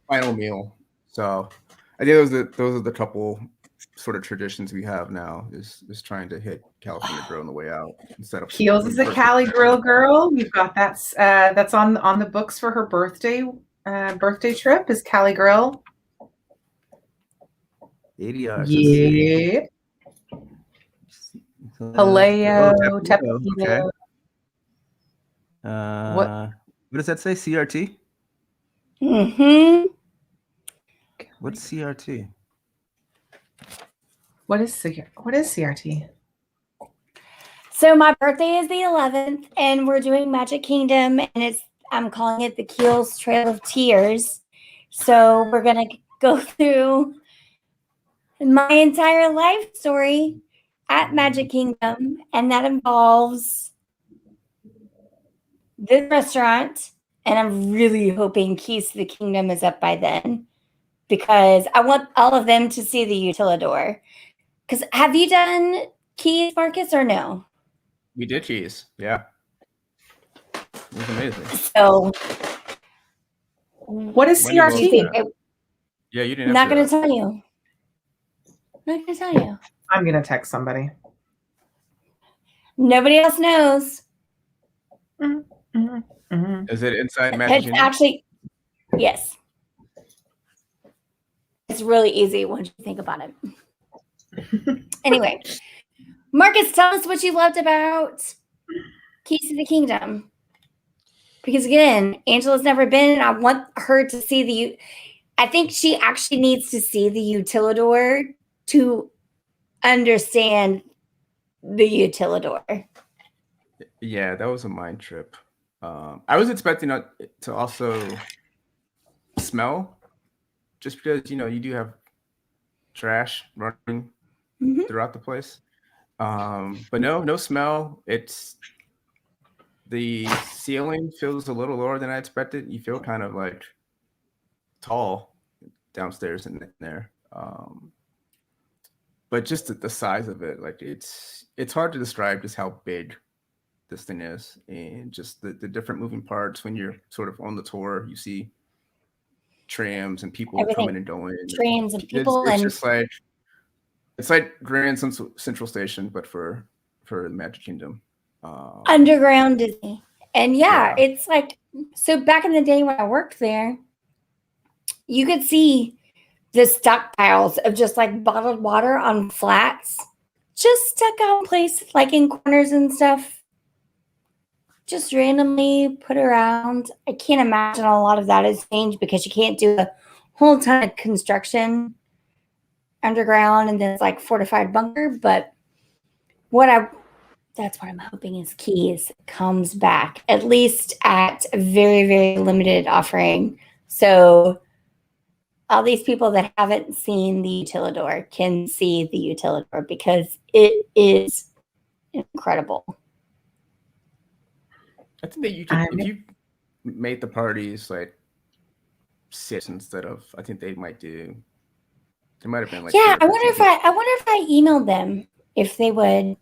final meal. So I think those are the couple sort of traditions we have now is trying to hit California Grill on the way out instead of Keels is a Cali Grill girl. We've got that's on the books for her birthday trip is Cali Grill. ADR. Yeah. Paleo, Tepito. Okay. What does that say? CRT? Mm-hmm. What's CRT? What is CRT? So my birthday is the 11th, and we're doing Magic Kingdom, and I'm calling it the Keels Trail of Tears. So we're gonna go through my entire life story at Magic Kingdom, and that involves this restaurant. And I'm really hoping Keys to the Kingdom is up by then, because I want all of them to see the Utilidor. Because have you done Keys, Marcus, or no? We did Keys, yeah. It was amazing. So, what is CRT? Yeah, you didn't. I'm not going to tell you. I'm not going to tell you. I'm going to text somebody. Nobody else knows. Mm-hmm. Mhm. Is it inside Magic It's Kingdom? actually, yes. It's really easy once you think about it. Anyway, Marcus, tell us what you loved about Keys to the Kingdom. Because again, Angela's never been, and I want her to see the. I think she actually needs to see the Utilidor to understand the Utilidor. Yeah, that was a mind trip. I was expecting it to also smell, just because you do have trash running Mhm. throughout the place. But no smell. It's the ceiling feels a little lower than I expected. You feel kind of like tall downstairs in there. But just the size of it, like it's hard to describe just how big this thing is, and just the different moving parts. When you're sort of on the tour, you see trams and people Everything, coming and going. trains and people, It's and just like it's like Grand Central Station, but for the Magic Kingdom. underground Disney. And yeah, Yeah. it's like, so back in the day when I worked there, you could see the stockpiles of just like bottled water on flats, just stuck out in place, like in corners and stuff, just randomly put around. I can't imagine a lot of that has changed because you can't do a whole ton of construction underground and then it's like fortified bunker. But that's what I'm hoping is Keys comes back, at least at a very, very limited offering. So all these people that haven't seen the Utilidor can see the Utilidor because it is incredible. I think that you could, if you made the parties like 6 instead of, I think they might have been like. Yeah, I wonder if I emailed them if they would.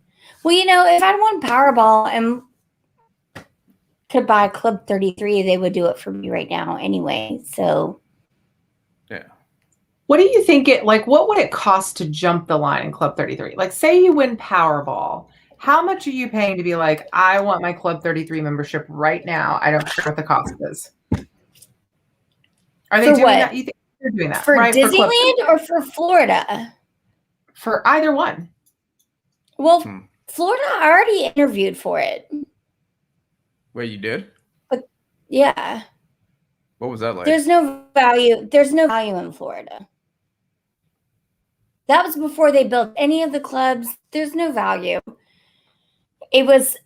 Well, if I'd won Powerball and could buy Club 33, they would do it for me right now anyway. So yeah. What do you think what would it cost to jump the line in Club 33? Like, say you win Powerball. How much are you paying to be like, I want my Club 33 membership right now? I don't care what the cost is. Are they doing that? You think they're doing that for right, Disneyland or for Florida? For either one. Well, Florida already interviewed for it. Wait, you did? But yeah. What was that like? There's no value. There's no value in Florida. That was before they built any of the clubs. There's no value. It was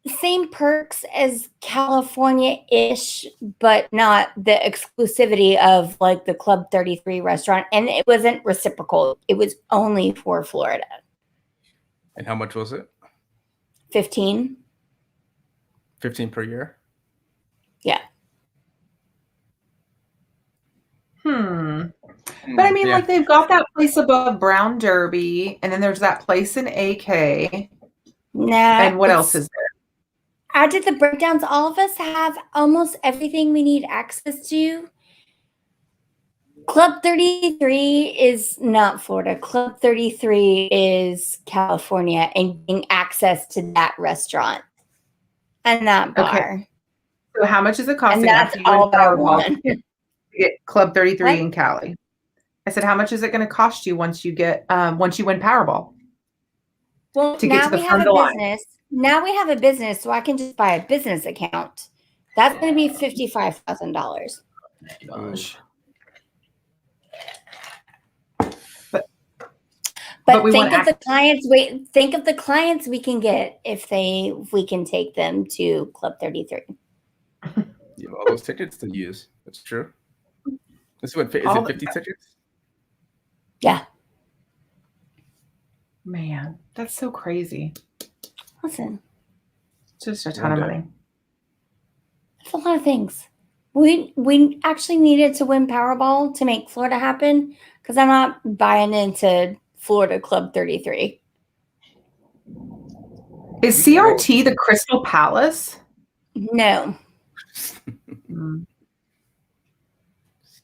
same perks as California-ish, but not the exclusivity of like the Club 33 restaurant. And it wasn't reciprocal. It was only for Florida. And how much was it? 15. 15 per year? Yeah. But I mean, like they've got that place above Brown Derby, and then there's that place in AK. Nah. And what else is there? I did the breakdowns. All of us have almost everything we need access to. Club 33 is not Florida. Club 33 is California and getting access to that restaurant and that bar. Okay. So how much is it costing? And that's all I want. Get Club 33 What? in Cali. I said, how much is it going to cost you once you win Powerball? Well, to get now to the we have front a of the line. business. Now we have a business, so I can just buy a business account. That's going to be $55,000. Gosh. But think of the clients. Think of the clients we can get if we can take them to Club 33. You have all those tickets to use. That's true. Is it 50 tickets? Yeah. Man, that's so crazy. Listen, it's just a ton of money. It's a lot of things. We actually needed to win Powerball to make Florida happen because I'm not buying into Florida Club 33. Is CRT the Crystal Palace? No.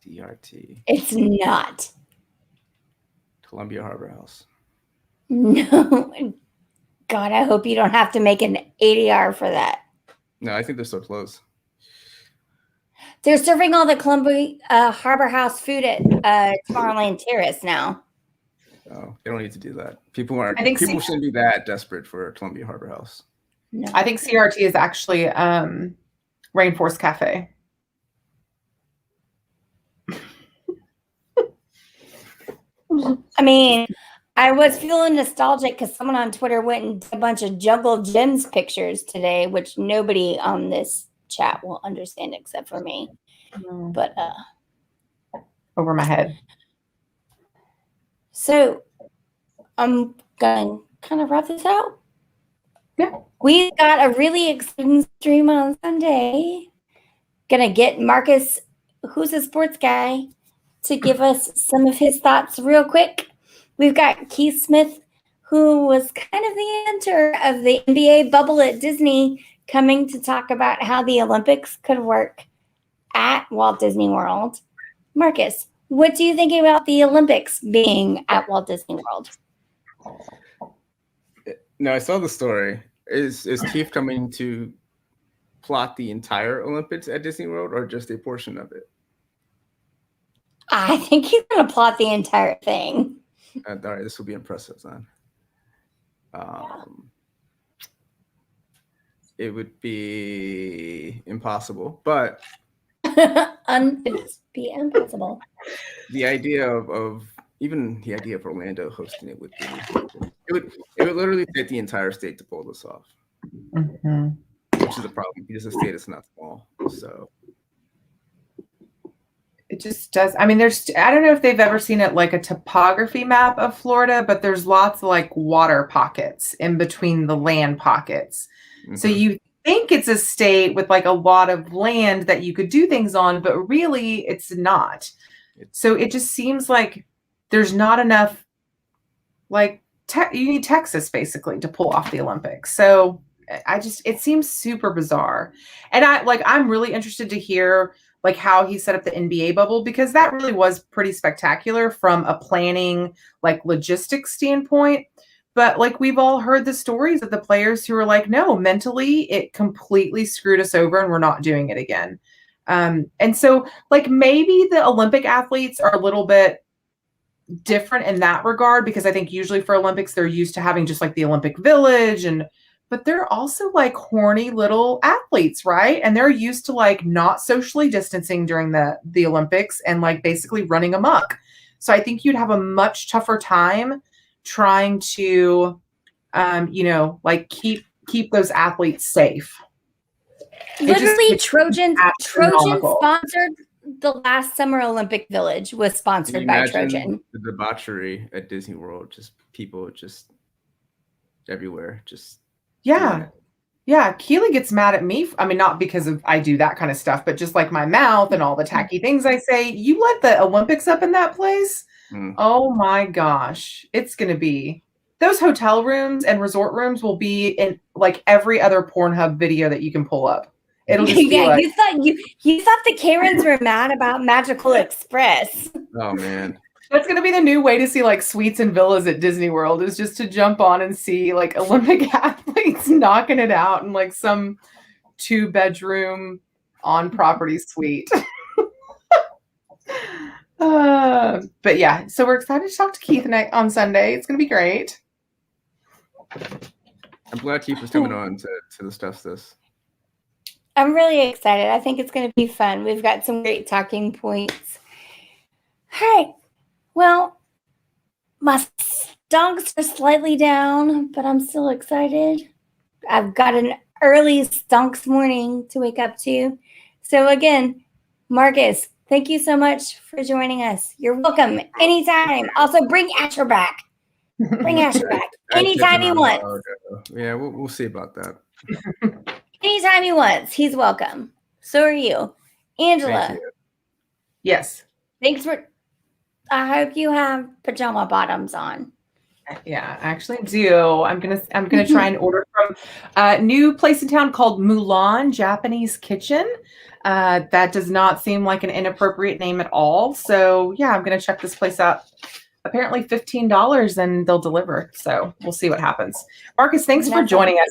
CRT. It's not. Columbia Harbor House. No. God, I hope you don't have to make an ADR for that. No, I think they're so close. They're serving all the Columbia Harbor House food at Tomorrowland Terrace now. Oh, they don't need to do that. People aren't. I think People shouldn't be that desperate for Columbia Harbor House. No. I think CRT is actually Rainforest Cafe. I mean, I was feeling nostalgic because someone on Twitter went and did a bunch of Jungle Gyms pictures today, which nobody on this chat will understand except for me. But Over my head. so I'm going to kind of wrap this out. Yeah. We've got a really exciting stream on Sunday. Gonna get Marcus, who's a sports guy, to give us some of his thoughts real quick. We've got Keith Smith, who was kind of the enter of the NBA bubble at Disney, coming to talk about how the Olympics could work at Walt Disney World. Marcus, what do you think about the Olympics being at Walt Disney World? No, I saw the story. Is Keith coming to plot the entire Olympics at Disney World or just a portion of it? I think he's going to plot the entire thing. All right, this will be impressive then. It would be impossible, but Be impossible. the idea of even the idea of Orlando hosting it would literally take the entire state to pull this off, Mm-hmm. which is a problem because the state is not small. So It just does. I mean, I don't know if they've ever seen it like a topography map of Florida, but there's lots of like water pockets in between the land pockets. So you think it's a state with like a lot of land that you could do things on, but really it's not. So it just seems like there's not enough, like you need Texas basically to pull off the Olympics. So it seems super bizarre. And I'm really interested to hear like how he set up the NBA bubble, because that really was pretty spectacular from a planning, like logistics standpoint. But like we've all heard the stories of the players who are like, no, mentally it completely screwed us over and we're not doing it again. And so like maybe the Olympic athletes are a little bit different in that regard, because I think usually for Olympics, they're used to having just like the Olympic Village but they're also like horny little athletes, right? And they're used to like not socially distancing during the Olympics and like basically running amok. So I think you'd have a much tougher time trying to, like keep those athletes safe. Literally, Trojan astronomical. sponsored the last Summer Olympic Village was sponsored by Trojan. The debauchery at Disney World, just people just everywhere, just Yeah. Keely gets mad at me. I mean, not because of I do that kind of stuff, but just like my mouth and all the tacky things I say. You let the Olympics up in that place? Oh my gosh. It's going to be. Those hotel rooms and resort rooms will be in like every other Pornhub video that you can pull up. It'll just be like, you thought the Karens were mad about Magical Express. Oh man. That's going to be the new way to see like suites and villas at Disney World, is just to jump on and see like Olympic athletes knocking it out in like some 2-bedroom on property suite. But yeah, so we're excited to talk to Keith on Sunday. It's going to be great. I'm glad Keith was coming on to discuss this. I'm really excited. I think it's going to be fun. We've got some great talking points. All right. Well, my stonks are slightly down, but I'm still excited. I've got an early stonks morning to wake up to. So again, Marcus, thank you so much for joining us. You're welcome anytime. Also, bring Asher back. Bring Asher back anytime he wants. Yeah, we'll see about that. Anytime he wants, he's welcome. So are you. Angela. Thank you. Yes. Thanks for... I hope you have pajama bottoms on. Yeah, I actually do. I'm gonna try and order from a new place in town called Mulan Japanese Kitchen. That does not seem like an inappropriate name at all. So yeah, I'm gonna check this place out. Apparently $15 and they'll deliver. So we'll see what happens. Marcus, thanks for joining us.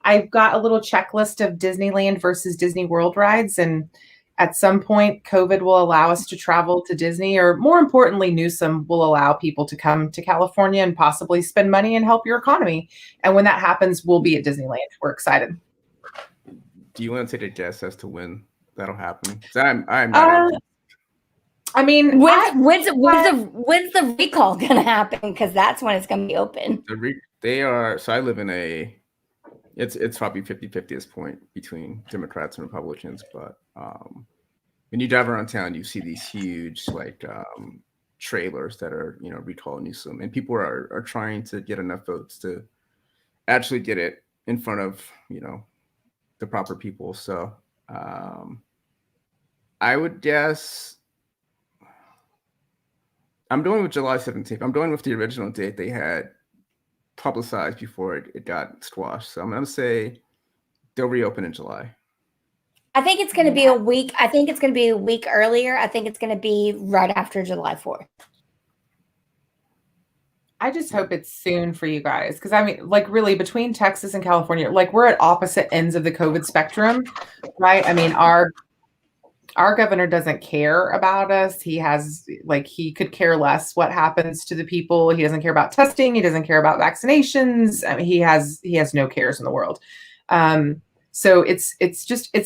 I've got a little checklist of Disneyland versus Disney World rides, and at some point, COVID will allow us to travel to Disney, or more importantly, Newsom will allow people to come to California and possibly spend money and help your economy. And when that happens, we'll be at Disneyland. We're excited. Do you want to take a guess as to when that'll happen? 'Cause I'm not. I mean, when's the recall gonna happen? Because that's when it's gonna be open. They are. So I live in a. It's probably 50-50 at this point between Democrats and Republicans. But when you drive around town, you see these huge trailers that are recall Newsom, and people are trying to get enough votes to actually get it in front of the proper people. So I would guess. I'm going with July 17th. I'm going with the original date they had publicized before it got squashed. So I'm going to say they'll reopen in July. I think it's going to be a week. I think it's going to be a week earlier. I think it's going to be right after July 4th. I just hope it's soon for you guys. Because I mean, like really between Texas and California, like we're at opposite ends of the COVID spectrum, right? I mean, our governor doesn't care about us. He could care less what happens to the people. He doesn't care about testing. He doesn't care about vaccinations. I mean, he has no cares in the world. So it's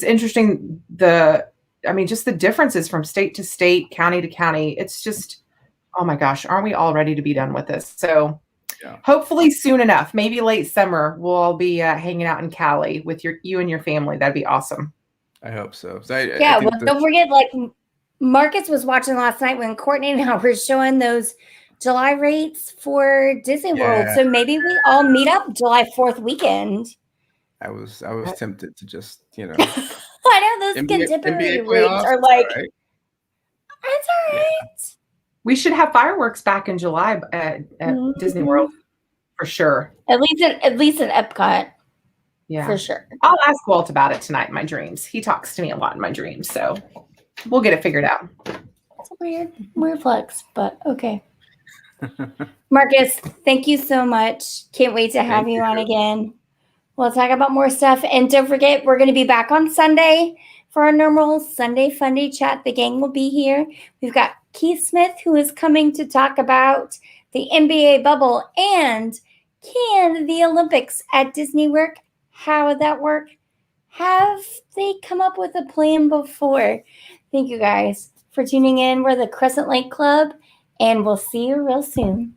interesting. Just the differences from state to state, county to county. It's just, oh my gosh, aren't we all ready to be done with this? So hopefully soon enough, maybe late summer, we'll all be hanging out in Cali with you and your family. That'd be awesome. I hope so. Don't forget, Marcus was watching last night when Courtney and I were showing those July rates for Disney World. So maybe we all meet up July 4th weekend. I was tempted to just, I know those contemporary rates are like, right. That's all right. We should have fireworks back in July at Disney World for sure. At least in Epcot. Yeah, for sure. I'll ask Walt about it tonight in my dreams. He talks to me a lot in my dreams, so we'll get it figured out. It's a weird flex, but okay. Marcus, thank you so much. Can't wait to have you on again. We'll talk about more stuff. And don't forget, we're going to be back on Sunday for our normal Sunday Funday chat. The gang will be here. We've got Keith Smith, who is coming to talk about the NBA bubble and can the Olympics at Disney work? How would that work? Have they come up with a plan before? Thank you guys for tuning in. We're the Crescent Lake Club, and we'll see you real soon.